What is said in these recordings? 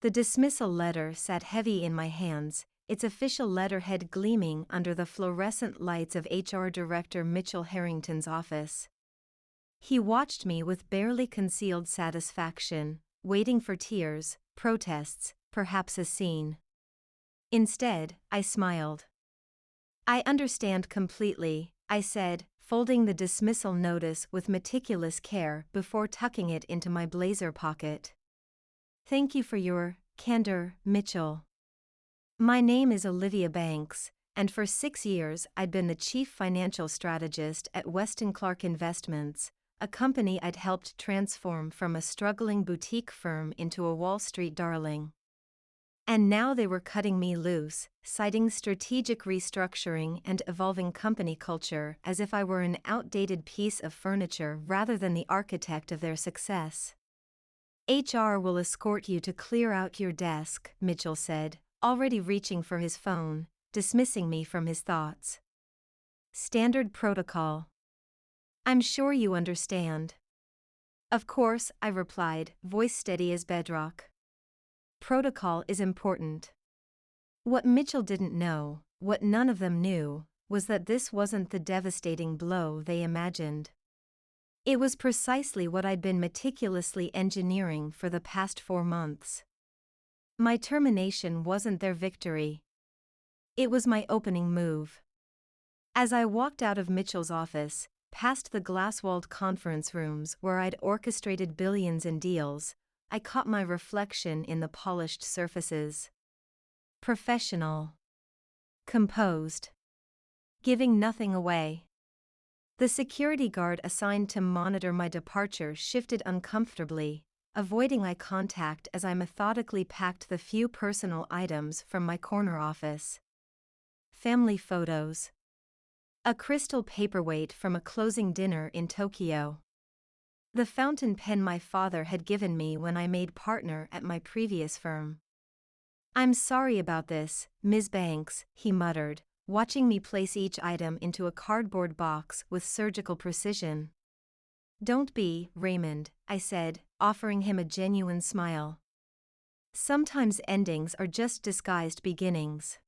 The dismissal letter sat heavy in my hands, its official letterhead gleaming under the fluorescent lights of HR Director Mitchell Harrington's office. He watched me with barely concealed satisfaction, waiting for tears, protests, perhaps a scene. Instead, I smiled. "I understand completely," I said, folding the dismissal notice with meticulous care before tucking it into my blazer pocket. "Thank you for your candor, Mitchell. My name is Olivia Banks, and for 6 years I'd been the chief financial strategist at Weston Clark Investments, a company I'd helped transform from a struggling boutique firm into a Wall Street darling. And now they were cutting me loose, citing strategic restructuring and evolving company culture as if I were an outdated piece of furniture rather than the architect of their success. "HR will escort you to clear out your desk," Mitchell said, already reaching for his phone, dismissing me from his thoughts. "Standard protocol. I'm sure you understand." "Of course," I replied, voice steady as bedrock. "Protocol is important." What Mitchell didn't know, what none of them knew, was that this wasn't the devastating blow they imagined. It was precisely what I'd been meticulously engineering for the past 4 months. My termination wasn't their victory. It was my opening move. As I walked out of Mitchell's office, past the glass-walled conference rooms where I'd orchestrated billions in deals, I caught my reflection in the polished surfaces. Professional. Composed. Giving nothing away. The security guard assigned to monitor my departure shifted uncomfortably, avoiding eye contact as I methodically packed the few personal items from my corner office. Family photos. A crystal paperweight from a closing dinner in Tokyo. The fountain pen my father had given me when I made partner at my previous firm. "I'm sorry about this, Ms. Banks," he muttered, watching me place each item into a cardboard box with surgical precision. "Don't be, Raymond," I said, offering him a genuine smile. "Sometimes endings are just disguised beginnings."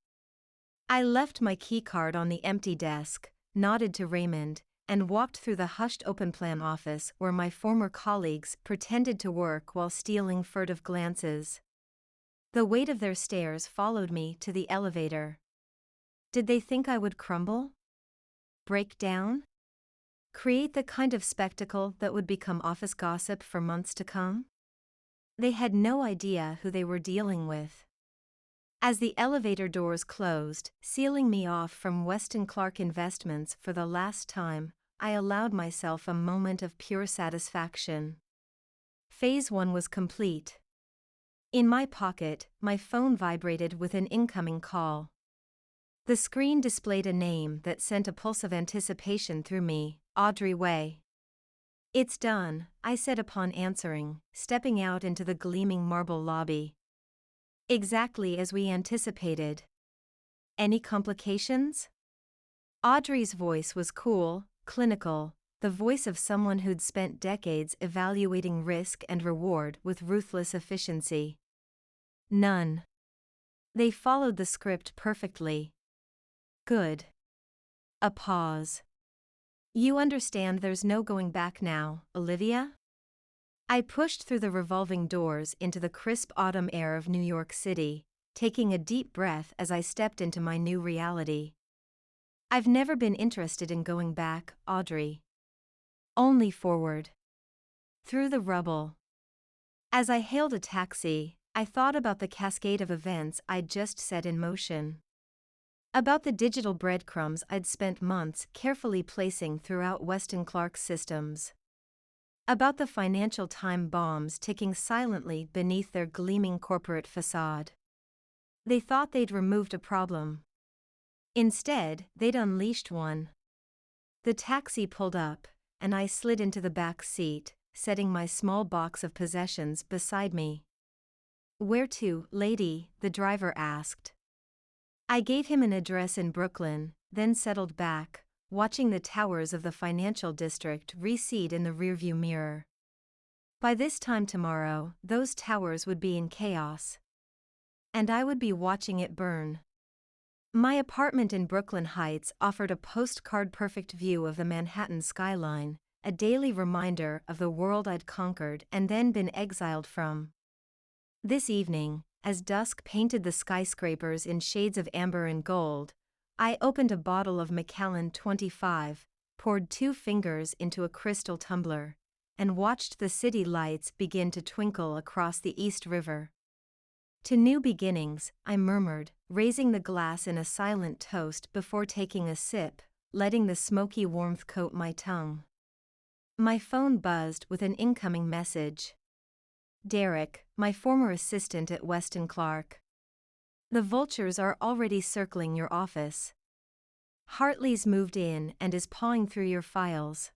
I left my keycard on the empty desk, nodded to Raymond, and walked through the hushed open-plan office where my former colleagues pretended to work while stealing furtive glances. The weight of their stares followed me to the elevator. Did they think I would crumble? Break down? Create the kind of spectacle that would become office gossip for months to come? They had no idea who they were dealing with. As the elevator doors closed, sealing me off from Weston Clark Investments for the last time, I allowed myself a moment of pure satisfaction. Phase 1 was complete. In my pocket, my phone vibrated with an incoming call. The screen displayed a name that sent a pulse of anticipation through me, Audrey Way. "It's done," I said upon answering, stepping out into the gleaming marble lobby. "Exactly as we anticipated. Any complications?" Audrey's voice was cool, clinical, the voice of someone who'd spent decades evaluating risk and reward with ruthless efficiency. "None. They followed the script perfectly." "Good." A pause. "You understand there's no going back now, Olivia?" I pushed through the revolving doors into the crisp autumn air of New York City, taking a deep breath as I stepped into my new reality. "I've never been interested in going back, Audrey. Only forward. Through the rubble." As I hailed a taxi, I thought about the cascade of events I'd just set in motion. About the digital breadcrumbs I'd spent months carefully placing throughout Weston Clark's systems. About the financial time bombs ticking silently beneath their gleaming corporate facade. They thought they'd removed a problem. Instead, they'd unleashed one. The taxi pulled up, and I slid into the back seat, setting my small box of possessions beside me. "Where to, lady?" the driver asked. I gave him an address in Brooklyn, then settled back, watching the towers of the financial district recede in the rearview mirror. By this time tomorrow, those towers would be in chaos. and I would be watching it burn. My apartment in Brooklyn Heights offered a postcard-perfect view of the Manhattan skyline, a daily reminder of the world I'd conquered and then been exiled from. This evening, as dusk painted the skyscrapers in shades of amber and gold, I opened a bottle of Macallan 25, poured 2 fingers into a crystal tumbler, and watched the city lights begin to twinkle across the East River. To new beginnings, I murmured, raising the glass in a silent toast before taking a sip, letting the smoky warmth coat my tongue. My phone buzzed with an incoming message. Derek, my former assistant at Weston Clark. The vultures are already circling your office. Hartley's moved in and is pawing through your files.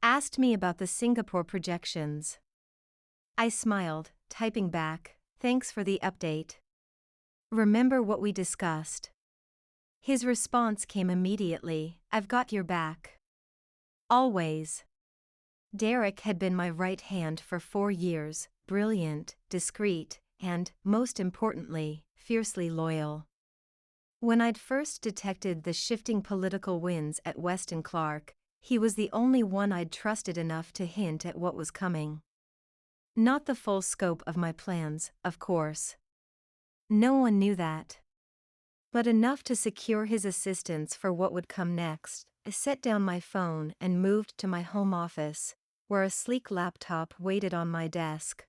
Asked me about the Singapore projections. I smiled, typing back, thanks for the update. Remember what we discussed? His response came immediately, I've got your back. Always. Derek had been my right hand for 4 years, brilliant, discreet, and, most importantly, fiercely loyal. When I'd first detected the shifting political winds at Weston Clark, he was the only one I'd trusted enough to hint at what was coming. Not the full scope of my plans, of course. No one knew that. But enough to secure his assistance for what would come next. I set down my phone and moved to my home office, where a sleek laptop waited on my desk.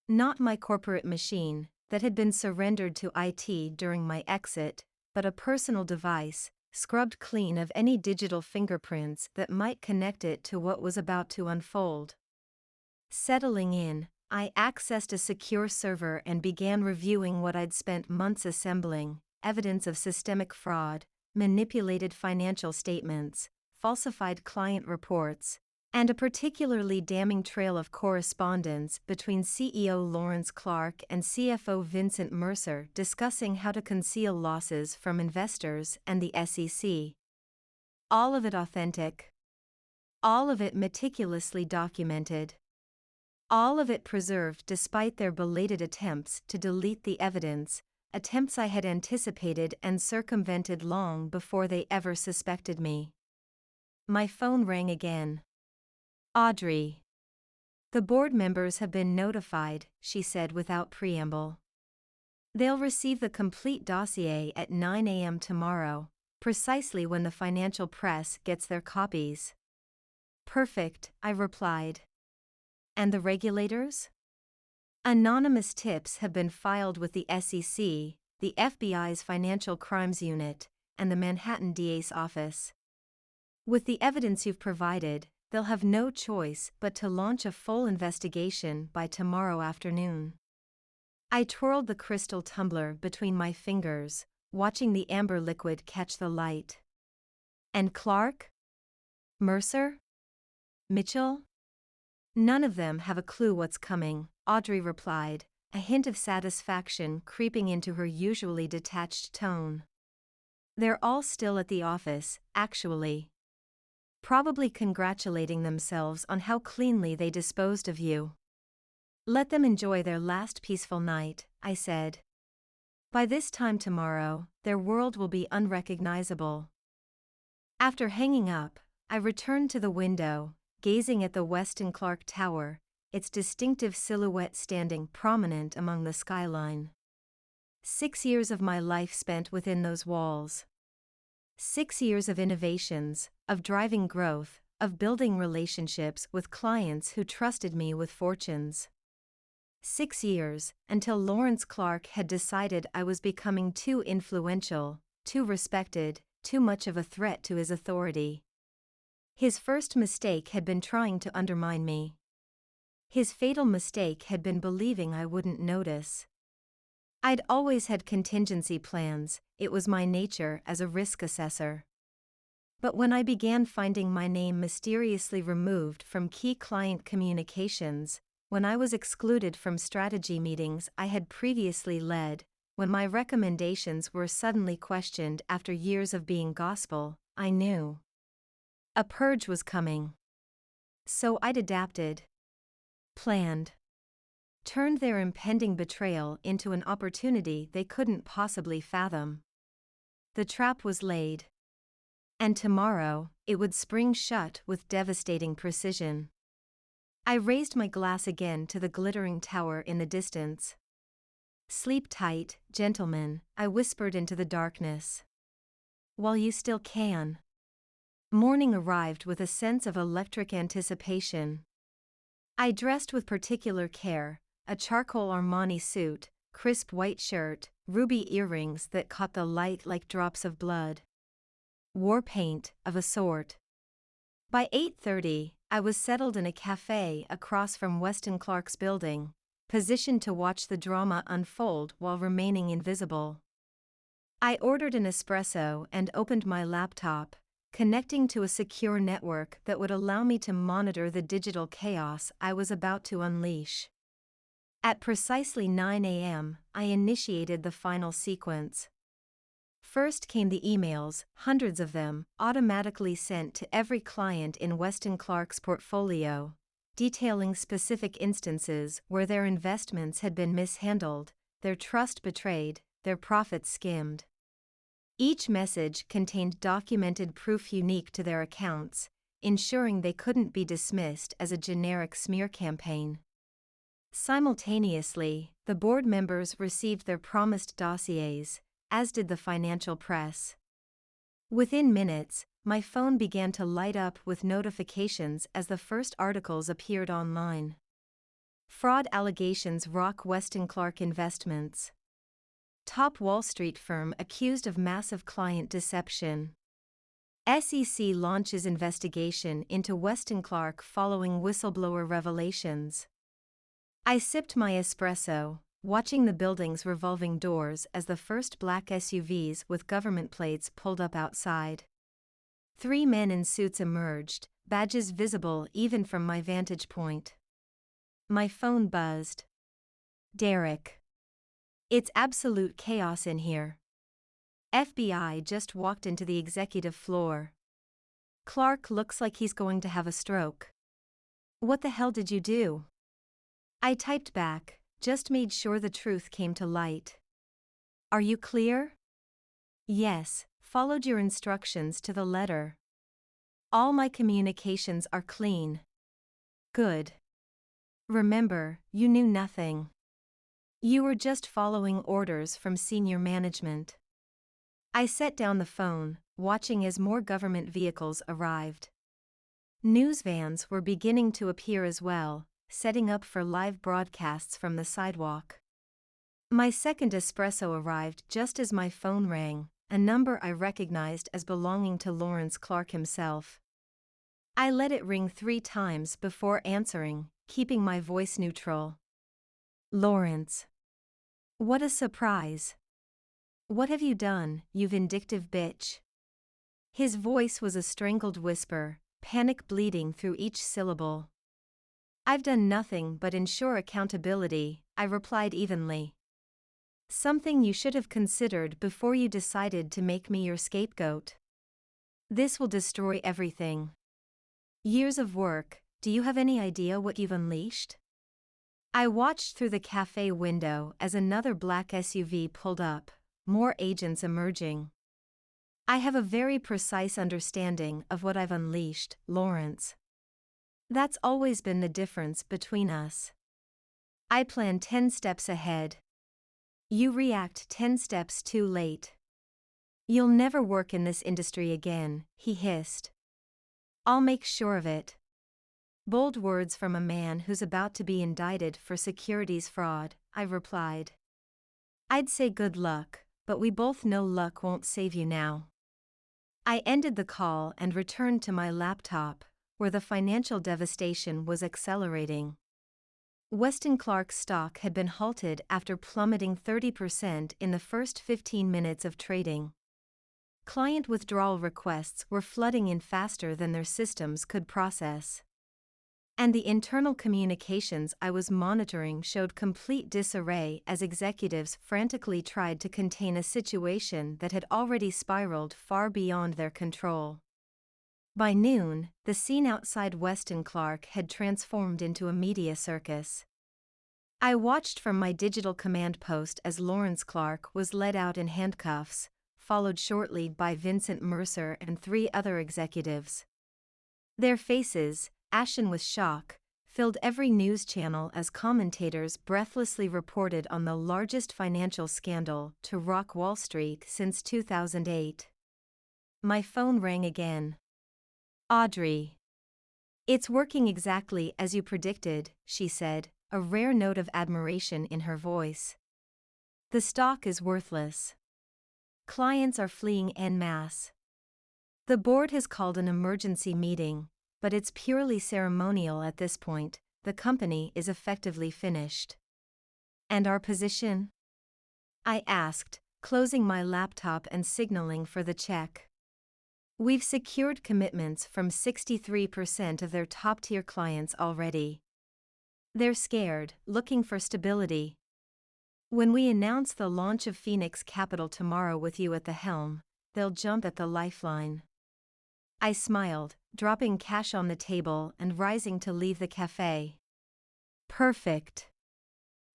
Not my corporate machine, that had been surrendered to IT during my exit, but a personal device, scrubbed clean of any digital fingerprints that might connect it to what was about to unfold. Settling in, I accessed a secure server and began reviewing what I'd spent months assembling: evidence of systemic fraud, manipulated financial statements, falsified client reports, and a particularly damning trail of correspondence between CEO Lawrence Clark and CFO Vincent Mercer discussing how to conceal losses from investors and the SEC. All of it authentic. All of it meticulously documented. All of it preserved despite their belated attempts to delete the evidence, attempts I had anticipated and circumvented long before they ever suspected me. My phone rang again. Audrey. The board members have been notified, she said without preamble. They'll receive the complete dossier at 9 a.m. tomorrow, precisely when the financial press gets their copies. Perfect, I replied. And the regulators? Anonymous tips have been filed with the SEC, the FBI's Financial Crimes Unit, and the Manhattan DA's office. With the evidence you've provided, they'll have no choice but to launch a full investigation by tomorrow afternoon. I twirled the crystal tumbler between my fingers, watching the amber liquid catch the light. And Clark? Mercer? Mitchell? None of them have a clue what's coming, Audrey replied, a hint of satisfaction creeping into her usually detached tone. They're all still at the office, actually. Probably congratulating themselves on how cleanly they disposed of you. Let them enjoy their last peaceful night, I said. By this time tomorrow, their world will be unrecognizable. After hanging up, I returned to the window, gazing at the Weston Clark Tower, its distinctive silhouette standing prominent among the skyline. 6 years of my life spent within those walls. 6 years of innovations, of driving growth, of building relationships with clients who trusted me with fortunes. 6 years, until Lawrence Clark had decided I was becoming too influential, too respected, too much of a threat to his authority. His first mistake had been trying to undermine me. His fatal mistake had been believing I wouldn't notice. I'd always had contingency plans, it was my nature as a risk assessor. But when I began finding my name mysteriously removed from key client communications, when I was excluded from strategy meetings I had previously led, when my recommendations were suddenly questioned after years of being gospel, I knew a purge was coming. So I'd adapted. Planned. turned their impending betrayal into an opportunity they couldn't possibly fathom. The trap was laid. And tomorrow, it would spring shut with devastating precision. I raised my glass again to the glittering tower in the distance. "Sleep tight, gentlemen," I whispered into the darkness. "While you still can." Morning arrived with a sense of electric anticipation. I dressed with particular care, a charcoal Armani suit, crisp white shirt, ruby earrings that caught the light like drops of blood. War paint, of a sort. By 8:30, I was settled in a cafe across from Weston Clark's building, positioned to watch the drama unfold while remaining invisible. I ordered an espresso and opened my laptop, connecting to a secure network that would allow me to monitor the digital chaos I was about to unleash. At precisely 9 a.m., I initiated the final sequence. First came the emails, hundreds of them, automatically sent to every client in Weston Clark's portfolio, detailing specific instances where their investments had been mishandled, their trust betrayed, their profits skimmed. Each message contained documented proof unique to their accounts, ensuring they couldn't be dismissed as a generic smear campaign. Simultaneously, the board members received their promised dossiers, as did the financial press. Within minutes, my phone began to light up with notifications as the first articles appeared online. Fraud allegations rock Weston Clark Investments. Top Wall Street firm accused of massive client deception. SEC launches investigation into Weston Clark following whistleblower revelations. I sipped my espresso, watching the building's revolving doors as the first black SUVs with government plates pulled up outside. 3 men in suits emerged, badges visible even from my vantage point. My phone buzzed. "Derek. It's absolute chaos in here. FBI just walked into the executive floor. Clark looks like he's going to have a stroke. What the hell did you do?" I typed back, "Just made sure the truth came to light." "Are you clear?" "Yes, followed your instructions to the letter. All my communications are clean." "Good. Remember, you knew nothing. You were just following orders from senior management." I set down the phone, watching as more government vehicles arrived. News vans were beginning to appear as well, setting up for live broadcasts from the sidewalk. My second espresso arrived just as my phone rang, a number I recognized as belonging to Lawrence Clark himself. I let it ring 3 times before answering, keeping my voice neutral. "Lawrence. What a surprise. What have you done, you vindictive bitch?" His voice was a strangled whisper, panic bleeding through each syllable. "I've done nothing but ensure accountability," I replied evenly. "Something you should have considered before you decided to make me your scapegoat. This will destroy everything. Years of work, do you have any idea what you've unleashed?" I watched through the cafe window as another black SUV pulled up, more agents emerging. "I have a very precise understanding of what I've unleashed, Lawrence. That's always been the difference between us. I plan 10 steps ahead. You react 10 steps too late. You'll never work in this industry again," he hissed. "I'll make sure of it." Bold words from a man who's about to be indicted for securities fraud, I replied. "I'd say good luck, but we both know luck won't save you now." I ended the call and returned to my laptop, where the financial devastation was accelerating. Weston Clark's stock had been halted after plummeting 30% in the first 15 minutes of trading. Client withdrawal requests were flooding in faster than their systems could process. And the internal communications I was monitoring showed complete disarray as executives frantically tried to contain a situation that had already spiraled far beyond their control. By noon, the scene outside Weston Clark had transformed into a media circus. I watched from my digital command post as Lawrence Clark was led out in handcuffs, followed shortly by Vincent Mercer and 3 other executives. Their faces, ashen with shock, filled every news channel as commentators breathlessly reported on the largest financial scandal to rock Wall Street since 2008. My phone rang again. Audrey. "It's working exactly as you predicted," she said, a rare note of admiration in her voice. "The stock is worthless. Clients are fleeing en masse. The board has called an emergency meeting, but it's purely ceremonial at this point. The company is effectively finished." "And our position?" I asked, closing my laptop and signaling for the check. "We've secured commitments from 63% of their top-tier clients already. They're scared, looking for stability. When we announce the launch of Phoenix Capital tomorrow with you at the helm, they'll jump at the lifeline." I smiled, dropping cash on the table and rising to leave the cafe. "Perfect.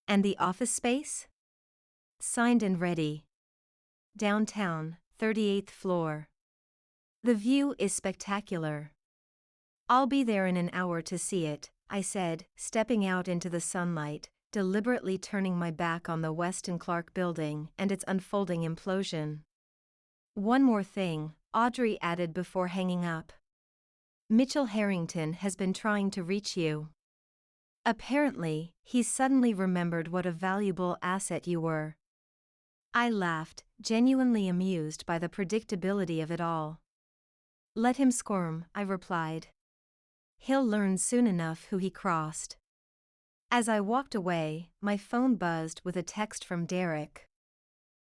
And the office space?" "Signed and ready. Downtown, 38th floor. The view is spectacular." "I'll be there in an hour to see it," I said, stepping out into the sunlight, deliberately turning my back on the Weston Clark building and its unfolding implosion. "One more thing," Audrey added before hanging up. "Mitchell Harrington has been trying to reach you. Apparently, he's suddenly remembered what a valuable asset you were." I laughed, genuinely amused by the predictability of it all. "Let him squirm," I replied. "He'll learn soon enough who he crossed." As I walked away, my phone buzzed with a text from Derek.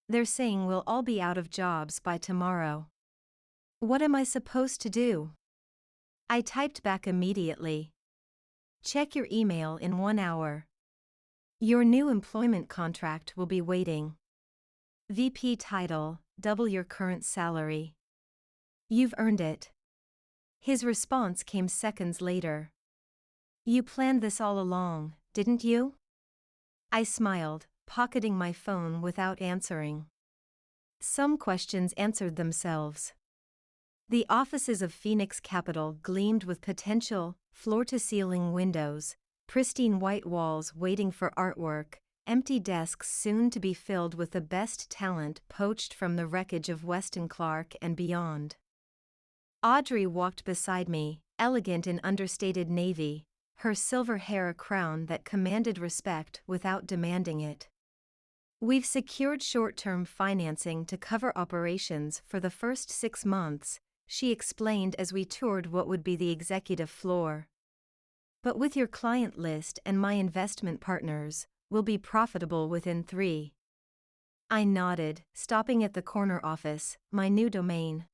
"They're saying we'll all be out of jobs by tomorrow. What am I supposed to do?" I typed back immediately. "Check your email in 1 hour. Your new employment contract will be waiting. VP title, double your current salary. You've earned it." His response came seconds later. "You planned this all along, didn't you?" I smiled, pocketing my phone without answering. Some questions answered themselves. The offices of Phoenix Capital gleamed with potential, floor-to-ceiling windows, pristine white walls waiting for artwork, empty desks soon to be filled with the best talent poached from the wreckage of Weston Clark and beyond. Audrey walked beside me, elegant in understated navy, her silver hair a crown that commanded respect without demanding it. "We've secured short-term financing to cover operations for the first 6 months, she explained as we toured what would be the executive floor. "But with your client list and my investment partners, we'll be profitable within 3. I nodded, stopping at the corner office, my new domain.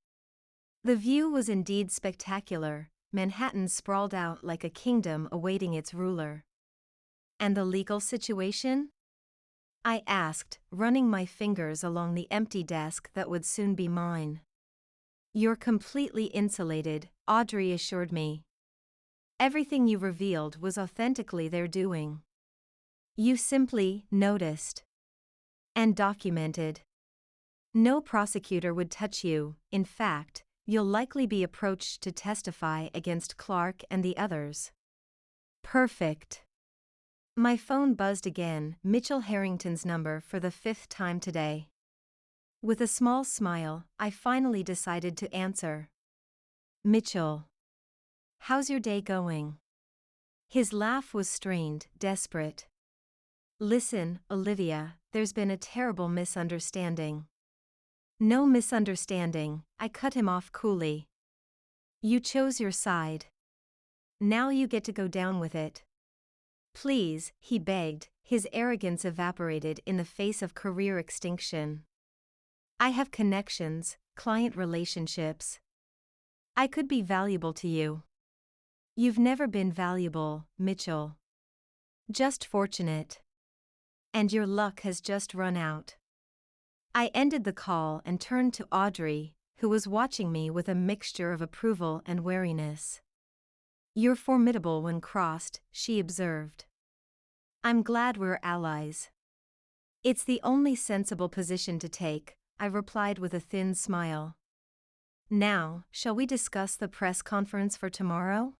The view was indeed spectacular, Manhattan sprawled out like a kingdom awaiting its ruler. "And the legal situation?" I asked, running my fingers along the empty desk that would soon be mine. "You're completely insulated," Audrey assured me. "Everything you revealed was authentically their doing. You simply noticed and documented. No prosecutor would touch you. In fact, you'll likely be approached to testify against Clark and the others." "Perfect." My phone buzzed again, Mitchell Harrington's number for the 5th time today. With a small smile, I finally decided to answer. "Mitchell. How's your day going?" His laugh was strained, desperate. "Listen, Olivia, there's been a terrible misunderstanding." "No misunderstanding," I cut him off coolly. "You chose your side. Now you get to go down with it." "Please," he begged, his arrogance evaporated in the face of career extinction. "I have connections, client relationships. I could be valuable to you." "You've never been valuable, Mitchell. Just fortunate. And your luck has just run out." I ended the call and turned to Audrey, who was watching me with a mixture of approval and wariness. "You're formidable when crossed," she observed. I'm glad we're allies. It's the only sensible position to take, I replied with a thin smile. Now, shall we discuss the press conference for tomorrow?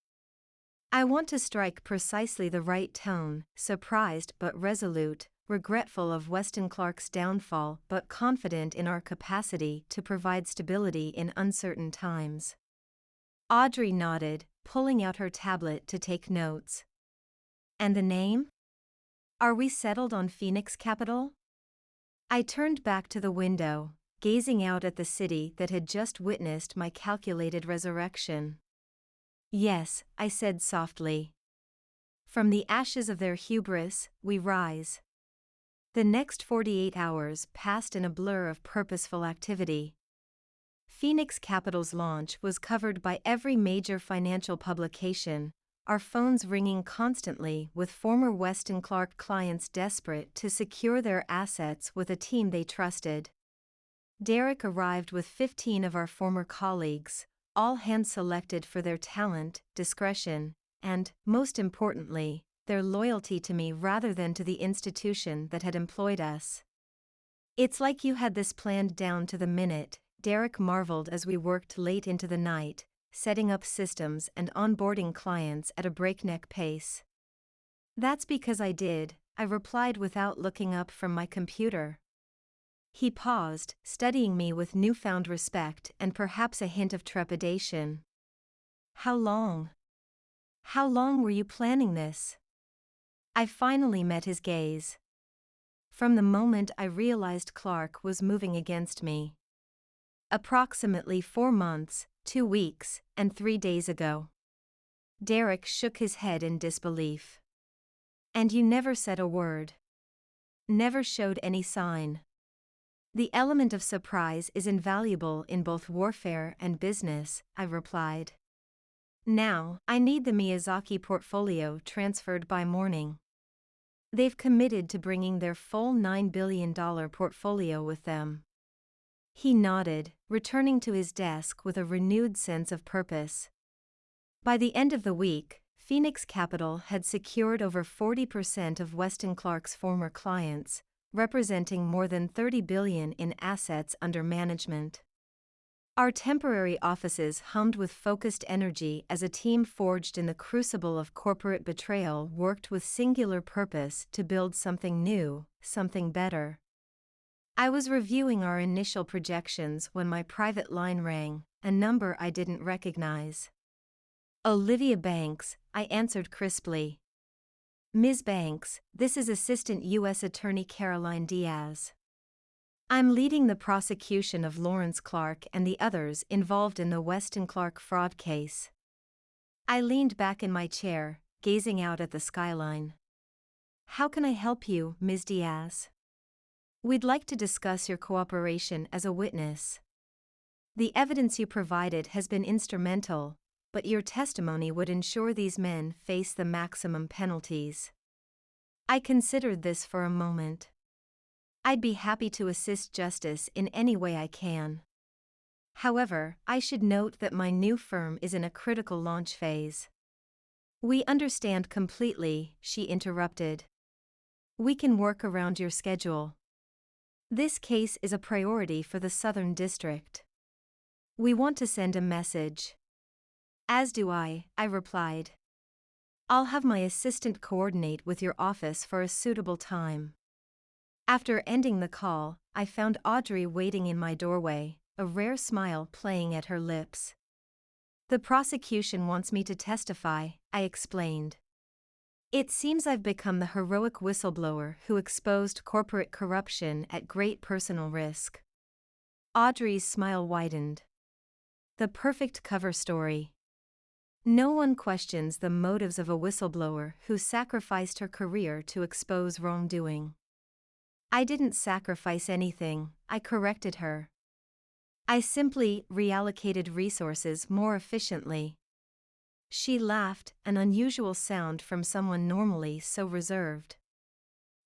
I want to strike precisely the right tone, surprised but resolute, regretful of Weston Clark's downfall but confident in our capacity to provide stability in uncertain times. Audrey nodded, pulling out her tablet to take notes. And the name? Are we settled on Phoenix Capital? I turned back to the window, gazing out at the city that had just witnessed my calculated resurrection. Yes, I said softly. From the ashes of their hubris, we rise. The next 48 hours passed in a blur of purposeful activity. Phoenix Capital's launch was covered by every major financial publication, our phones ringing constantly with former Weston Clark clients desperate to secure their assets with a team they trusted. Derek arrived with 15 of our former colleagues, all hand-selected for their talent, discretion, and, most importantly, their loyalty to me rather than to the institution that had employed us. It's like you had this planned down to the minute, Derek marveled as we worked late into the night, setting up systems and onboarding clients at a breakneck pace. That's because I did, I replied without looking up from my computer. He paused, studying me with newfound respect and perhaps a hint of trepidation. How long? How long were you planning this? I finally met his gaze. From the moment I realized Clark was moving against me. Approximately 4 months, 2 weeks, and 3 days ago. Derek shook his head in disbelief. And you never said a word. Never showed any sign. The element of surprise is invaluable in both warfare and business, I replied. Now, I need the Miyazaki portfolio transferred by morning. They've committed to bringing their full $9 billion portfolio with them. He nodded, returning to his desk with a renewed sense of purpose. By the end of the week, Phoenix Capital had secured over 40% of Weston Clark's former clients, representing more than $30 billion in assets under management. Our temporary offices hummed with focused energy as a team forged in the crucible of corporate betrayal worked with singular purpose to build something new, something better. I was reviewing our initial projections when my private line rang, a number I didn't recognize. Olivia Banks, I answered crisply. Ms. Banks, this is Assistant U.S. Attorney Caroline Diaz. I'm leading the prosecution of Lawrence Clark and the others involved in the Weston Clark fraud case. I leaned back in my chair, gazing out at the skyline. How can I help you, Ms. Diaz? We'd like to discuss your cooperation as a witness. The evidence you provided has been instrumental, but your testimony would ensure these men face the maximum penalties. I considered this for a moment. I'd be happy to assist justice in any way I can. However, I should note that my new firm is in a critical launch phase. We understand completely, she interrupted. We can work around your schedule. This case is a priority for the Southern District. We want to send a message. As do I replied. I'll have my assistant coordinate with your office for a suitable time. After ending the call, I found Audrey waiting in my doorway, a rare smile playing at her lips. The prosecution wants me to testify, I explained. It seems I've become the heroic whistleblower who exposed corporate corruption at great personal risk. Audrey's smile widened. The perfect cover story. No one questions the motives of a whistleblower who sacrificed her career to expose wrongdoing. I didn't sacrifice anything, I corrected her. I simply reallocated resources more efficiently. She laughed, an unusual sound from someone normally so reserved.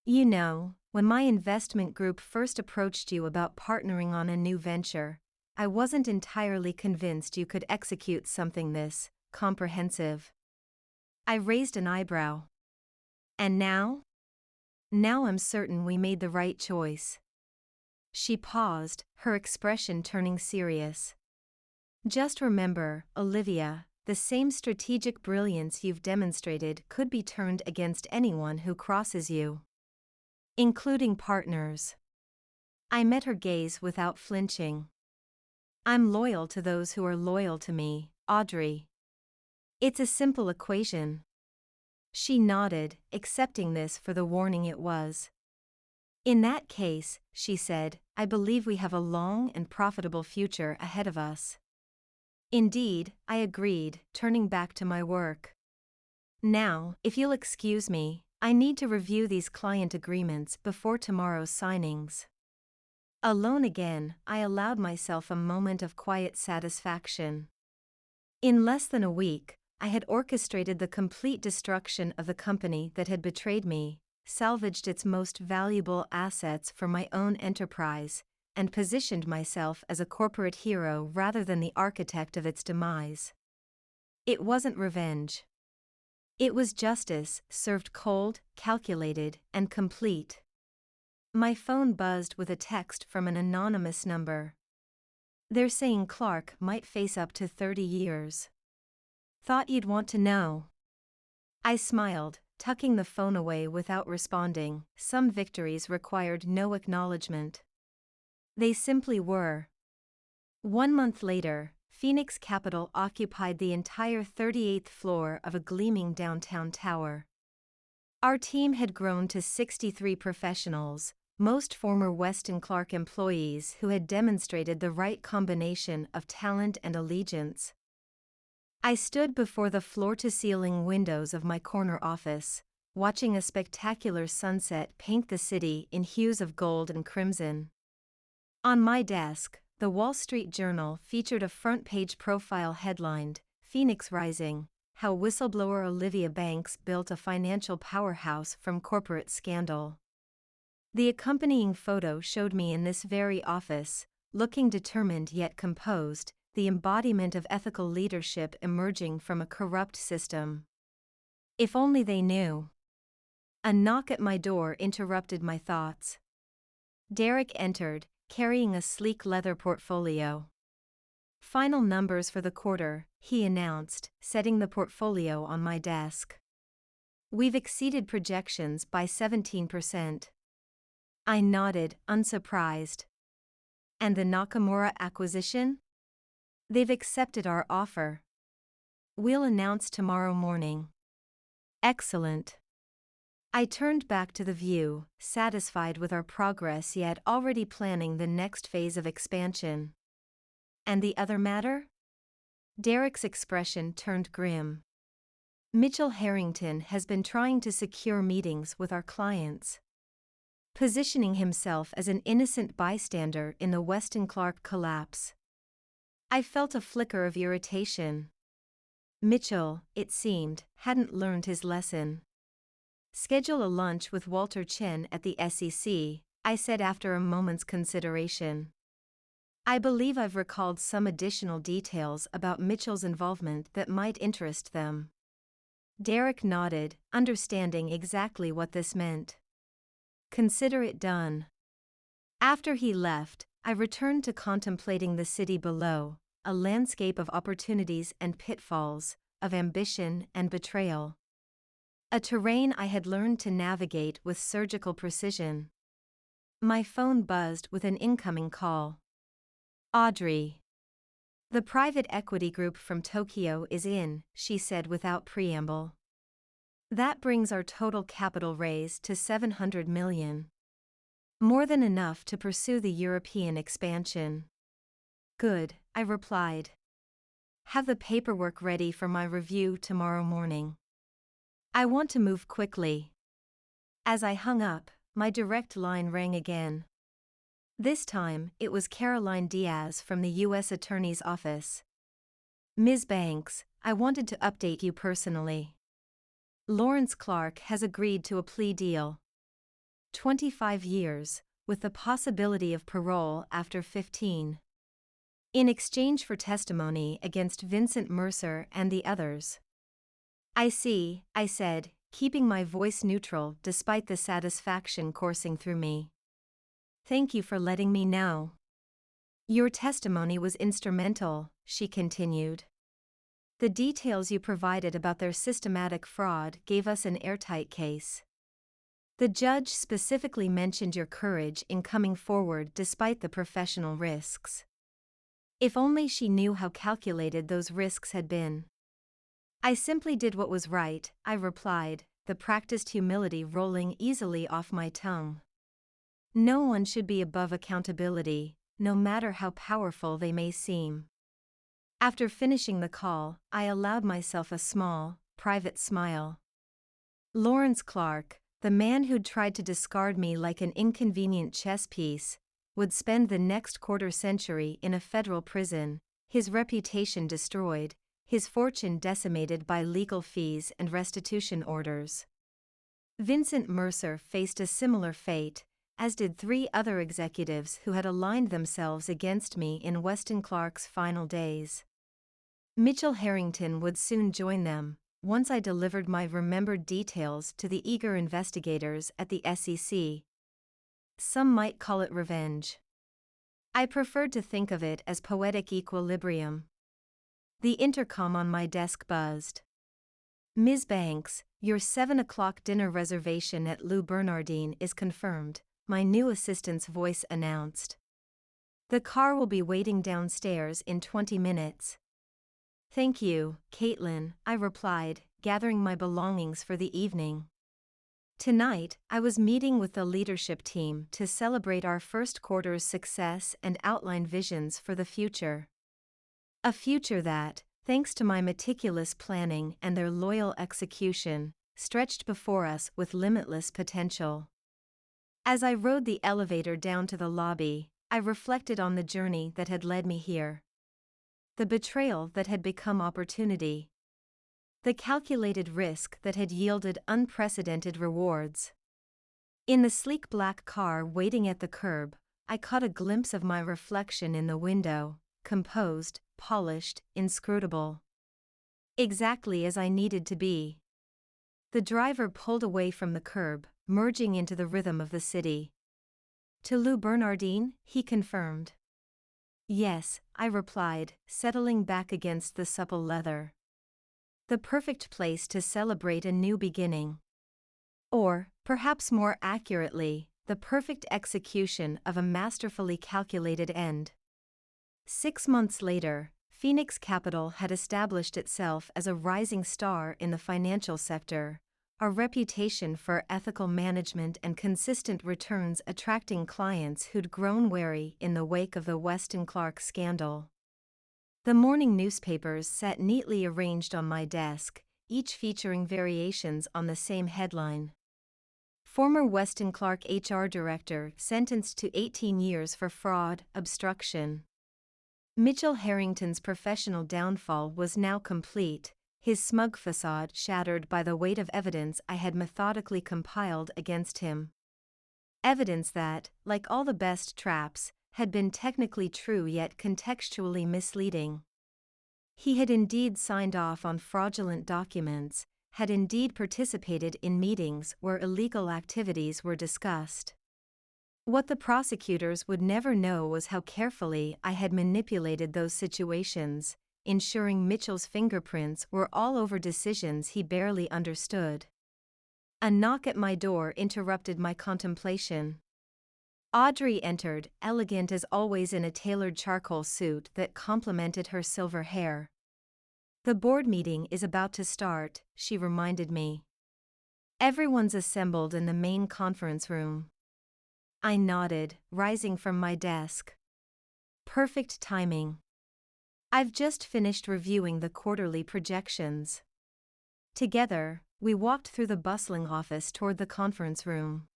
You know, when my investment group first approached you about partnering on a new venture, I wasn't entirely convinced you could execute something this comprehensive. I raised an eyebrow. And now? Now I'm certain we made the right choice. She paused, her expression turning serious. Just remember, Olivia, the same strategic brilliance you've demonstrated could be turned against anyone who crosses you, including partners. I met her gaze without flinching. I'm loyal to those who are loyal to me, Audrey. It's a simple equation. She nodded, accepting this for the warning it was. In that case, she said, I believe we have a long and profitable future ahead of us. Indeed, I agreed, turning back to my work. Now, if you'll excuse me, I need to review these client agreements before tomorrow's signings. Alone again, I allowed myself a moment of quiet satisfaction. In less than a week, I had orchestrated the complete destruction of the company that had betrayed me, salvaged its most valuable assets for my own enterprise, and positioned myself as a corporate hero rather than the architect of its demise. It wasn't revenge. It was justice, served cold, calculated, and complete. My phone buzzed with a text from an anonymous number. They're saying Clark might face up to 30 years. Thought you'd want to know. I smiled, tucking the phone away without responding. Some victories required no acknowledgement. They simply were. 1 month later, Phoenix Capital occupied the entire 38th floor of a gleaming downtown tower. Our team had grown to 63 professionals, most former Weston Clark employees who had demonstrated the right combination of talent and allegiance. I stood before the floor-to-ceiling windows of my corner office, watching a spectacular sunset paint the city in hues of gold and crimson. On my desk, the Wall Street Journal featured a front-page profile headlined, Phoenix Rising, How Whistleblower Olivia Banks Built a Financial Powerhouse from Corporate Scandal. The accompanying photo showed me in this very office, looking determined yet composed, the embodiment of ethical leadership emerging from a corrupt system. If only they knew. A knock at my door interrupted my thoughts. Derek entered, carrying a sleek leather portfolio. Final numbers for the quarter, he announced, setting the portfolio on my desk. We've exceeded projections by 17%. I nodded, unsurprised. And the Nakamura acquisition? They've accepted our offer. We'll announce tomorrow morning. Excellent. I turned back to the view, satisfied with our progress yet already planning the next phase of expansion. And the other matter? Derek's expression turned grim. Mitchell Harrington has been trying to secure meetings with our clients, positioning himself as an innocent bystander in the Weston Clark collapse. I felt a flicker of irritation. Mitchell, it seemed, hadn't learned his lesson. Schedule a lunch with Walter Chen at the SEC, I said after a moment's consideration. I believe I've recalled some additional details about Mitchell's involvement that might interest them. Derek nodded, understanding exactly what this meant. Consider it done. After he left, I returned to contemplating the city below, a landscape of opportunities and pitfalls, of ambition and betrayal. A terrain I had learned to navigate with surgical precision. My phone buzzed with an incoming call. Audrey. The private equity group from Tokyo is in, she said without preamble. That brings our total capital raise to $700 million. More than enough to pursue the European expansion. Good, I replied. Have the paperwork ready for my review tomorrow morning. I want to move quickly. As I hung up, my direct line rang again. This time, it was Caroline Diaz from the U.S. Attorney's Office. Ms. Banks, I wanted to update you personally. Lawrence Clark has agreed to a plea deal. 25 years, with the possibility of parole after 15. In exchange for testimony against Vincent Mercer and the others. I see, I said, keeping my voice neutral despite the satisfaction coursing through me. "Thank you for letting me know. Your testimony was instrumental," she continued. "The details you provided about their systematic fraud gave us an airtight case. The judge specifically mentioned your courage in coming forward despite the professional risks. If only she knew how calculated those risks had been." "I simply did what was right," I replied, the practiced humility rolling easily off my tongue. No one should be above accountability, no matter how powerful they may seem. After finishing the call, I allowed myself a small, private smile. Lawrence Clark, the man who'd tried to discard me like an inconvenient chess piece, would spend the next quarter-century in a federal prison, his reputation destroyed, his fortune decimated by legal fees and restitution orders. Vincent Mercer faced a similar fate, as did 3 other executives who had aligned themselves against me in Weston Clark's final days. Mitchell Harrington would soon join them, once I delivered my remembered details to the eager investigators at the SEC. Some might call it revenge. I preferred to think of it as poetic equilibrium. The intercom on my desk buzzed. "Ms. Banks, your 7 o'clock dinner reservation at Lou Bernardine is confirmed," my new assistant's voice announced. "The car will be waiting downstairs in 20 minutes. "Thank you, Caitlin," I replied, gathering my belongings for the evening. Tonight, I was meeting with the leadership team to celebrate our first quarter's success and outline visions for the future. A future that, thanks to my meticulous planning and their loyal execution, stretched before us with limitless potential. As I rode the elevator down to the lobby, I reflected on the journey that had led me here. The betrayal that had become opportunity. The calculated risk that had yielded unprecedented rewards. In the sleek black car waiting at the curb, I caught a glimpse of my reflection in the window, composed, polished, inscrutable. Exactly as I needed to be. The driver pulled away from the curb, merging into the rhythm of the city. "To Lou Bernardine?" he confirmed. "Yes," I replied, settling back against the supple leather. The perfect place to celebrate a new beginning. Or, perhaps more accurately, the perfect execution of a masterfully calculated end. 6 months later, Phoenix Capital had established itself as a rising star in the financial sector, our reputation for ethical management and consistent returns attracting clients who'd grown wary in the wake of the Weston Clark scandal. The morning newspapers sat neatly arranged on my desk, each featuring variations on the same headline. Former Weston Clark HR director sentenced to 18 years for fraud, obstruction. Mitchell Harrington's professional downfall was now complete, his smug facade shattered by the weight of evidence I had methodically compiled against him. Evidence that, like all the best traps, had been technically true yet contextually misleading. He had indeed signed off on fraudulent documents, had indeed participated in meetings where illegal activities were discussed. What the prosecutors would never know was how carefully I had manipulated those situations, ensuring Mitchell's fingerprints were all over decisions he barely understood. A knock at my door interrupted my contemplation. Audrey entered, elegant as always in a tailored charcoal suit that complemented her silver hair. "The board meeting is about to start," she reminded me. "Everyone's assembled in the main conference room." I nodded, rising from my desk. Perfect timing. I've just finished reviewing the quarterly projections. Together, we walked through the bustling office toward the conference room.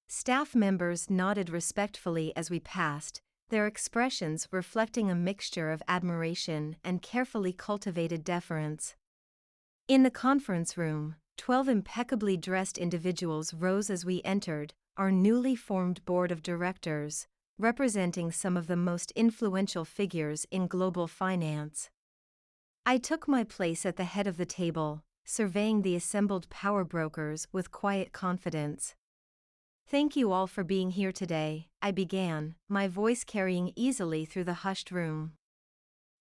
Staff members nodded respectfully as we passed, their expressions reflecting a mixture of admiration and carefully cultivated deference. In the conference room, 12 impeccably dressed individuals rose as we entered, our newly formed board of directors, representing some of the most influential figures in global finance. I took my place at the head of the table, surveying the assembled power brokers with quiet confidence. "Thank you all for being here today," I began, my voice carrying easily through the hushed room.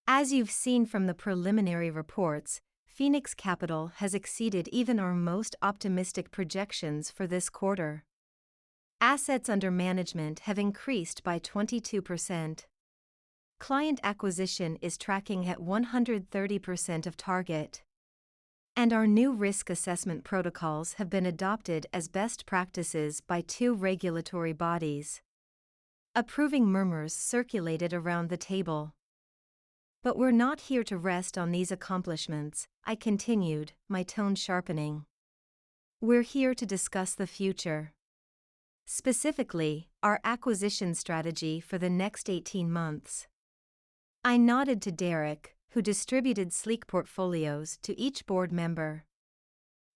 "As you've seen from the preliminary reports, Phoenix Capital has exceeded even our most optimistic projections for this quarter. Assets under management have increased by 22%. Client acquisition is tracking at 130% of target. And our new risk assessment protocols have been adopted as best practices by 2 regulatory bodies." Approving murmurs circulated around the table. "But we're not here to rest on these accomplishments," I continued, my tone sharpening. "We're here to discuss the future. Specifically, our acquisition strategy for the next 18 months. I nodded to Derek, who distributed sleek portfolios to each board member.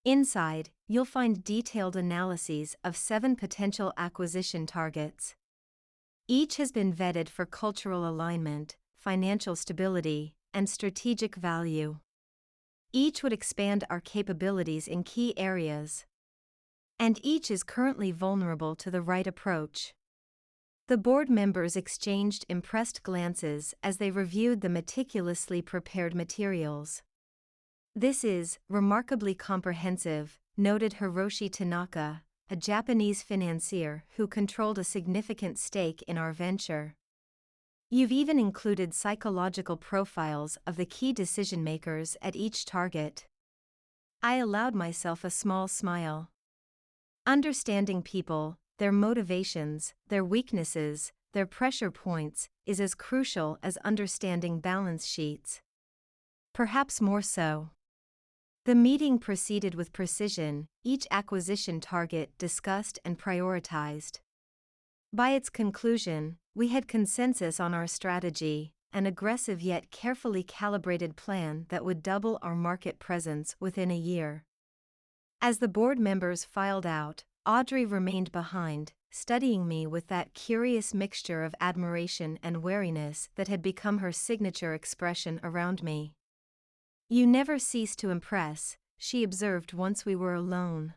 Inside, you'll find detailed analyses of 7 potential acquisition targets. Each has been vetted for cultural alignment, financial stability, and strategic value. Each would expand our capabilities in key areas. And each is currently vulnerable to the right approach." The board members exchanged impressed glances as they reviewed the meticulously prepared materials. "This is remarkably comprehensive," noted Hiroshi Tanaka, a Japanese financier who controlled a significant stake in our venture. "You've even included psychological profiles of the key decision-makers at each target." I allowed myself a small smile. Understanding people, their motivations, their weaknesses, their pressure points, is as crucial as understanding balance sheets. Perhaps more so. The meeting proceeded with precision, each acquisition target discussed and prioritized. By its conclusion, we had consensus on our strategy, an aggressive yet carefully calibrated plan that would double our market presence within a year. As the board members filed out, Audrey remained behind, studying me with that curious mixture of admiration and wariness that had become her signature expression around me. "You never cease to impress," she observed once we were alone.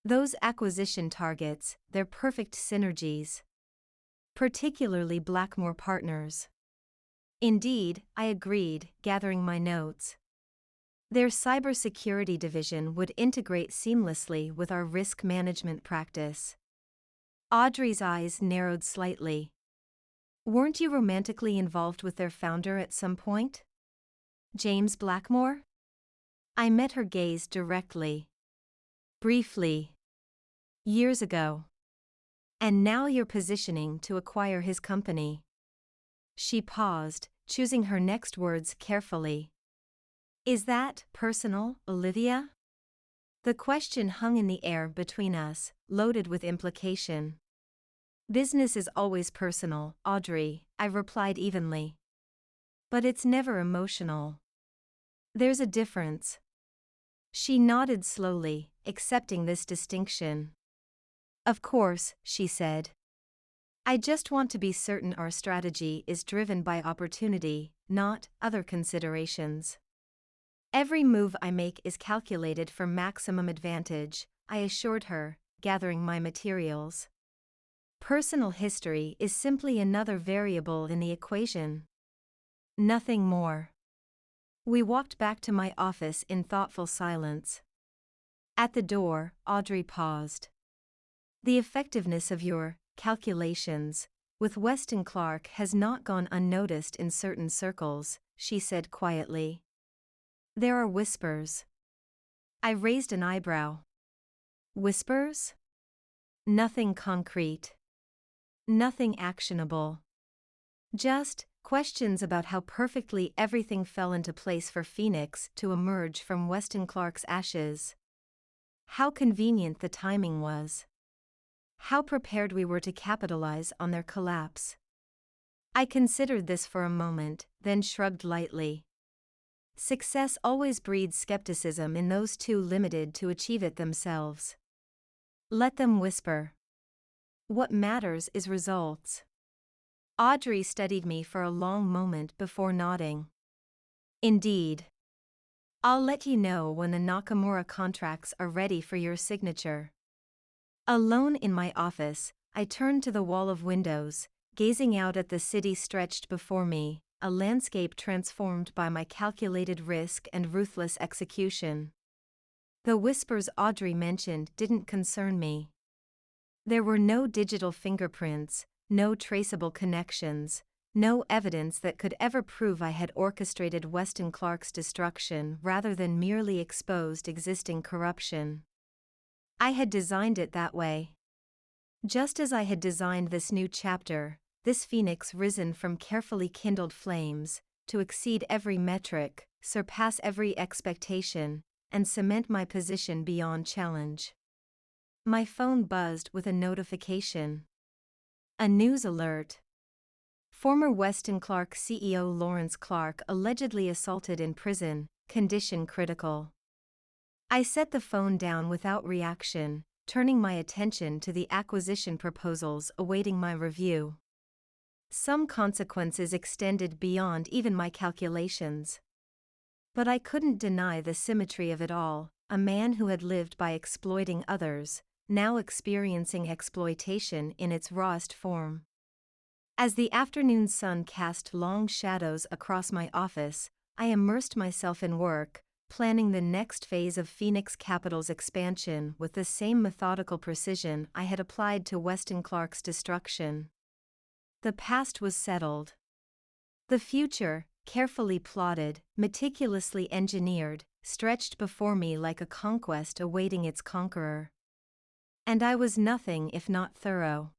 "Those acquisition targets, they're perfect synergies. Particularly Blackmore Partners." "Indeed," I agreed, gathering my notes. "Their cybersecurity division would integrate seamlessly with our risk management practice." Audrey's eyes narrowed slightly. "Weren't you romantically involved with their founder at some point? James Blackmore?" I met her gaze directly. "Briefly. Years ago. And now you're positioning to acquire his company." She paused, choosing her next words carefully. "Is that personal, Olivia?" The question hung in the air between us, loaded with implication. "Business is always personal, Audrey," I replied evenly. "But it's never emotional. There's a difference." She nodded slowly, accepting this distinction. "Of course," she said. "I just want to be certain our strategy is driven by opportunity, not other considerations. Every move I make is calculated for maximum advantage," I assured her, gathering my materials. "Personal history is simply another variable in the equation. Nothing more." We walked back to my office in thoughtful silence. At the door, Audrey paused. "The effectiveness of your calculations with Weston Clark has not gone unnoticed in certain circles," she said quietly. "There are whispers." I raised an eyebrow. "Whispers?" "Nothing concrete. Nothing actionable. Just questions about how perfectly everything fell into place for Phoenix to emerge from Weston Clark's ashes. How convenient the timing was. How prepared we were to capitalize on their collapse." I considered this for a moment, then shrugged lightly. Success always breeds skepticism in those too limited to achieve it themselves. Let them whisper. What matters is results. Audrey studied me for a long moment before nodding. "Indeed. I'll let you know when the Nakamura contracts are ready for your signature. Alone in my office, I turned to the wall of windows, gazing out at the city stretched before me, a landscape transformed by my calculated risk and ruthless execution. The whispers Audrey mentioned didn't concern me. There were no digital fingerprints, no traceable connections, no evidence that could ever prove I had orchestrated Weston Clark's destruction rather than merely exposed existing corruption. I had designed it that way. Just as I had designed this new chapter, this phoenix risen from carefully kindled flames, to exceed every metric, surpass every expectation, and cement my position beyond challenge. My phone buzzed with a notification. A news alert. Former Weston Clark CEO Lawrence Clark allegedly assaulted in prison, condition critical. I set the phone down without reaction, turning my attention to the acquisition proposals awaiting my review. Some consequences extended beyond even my calculations. But I couldn't deny the symmetry of it all, a man who had lived by exploiting others, now experiencing exploitation in its rawest form. As the afternoon sun cast long shadows across my office, I immersed myself in work, planning the next phase of Phoenix Capital's expansion with the same methodical precision I had applied to Weston Clark's destruction. The past was settled. The future, carefully plotted, meticulously engineered, stretched before me like a conquest awaiting its conqueror. And I was nothing if not thorough.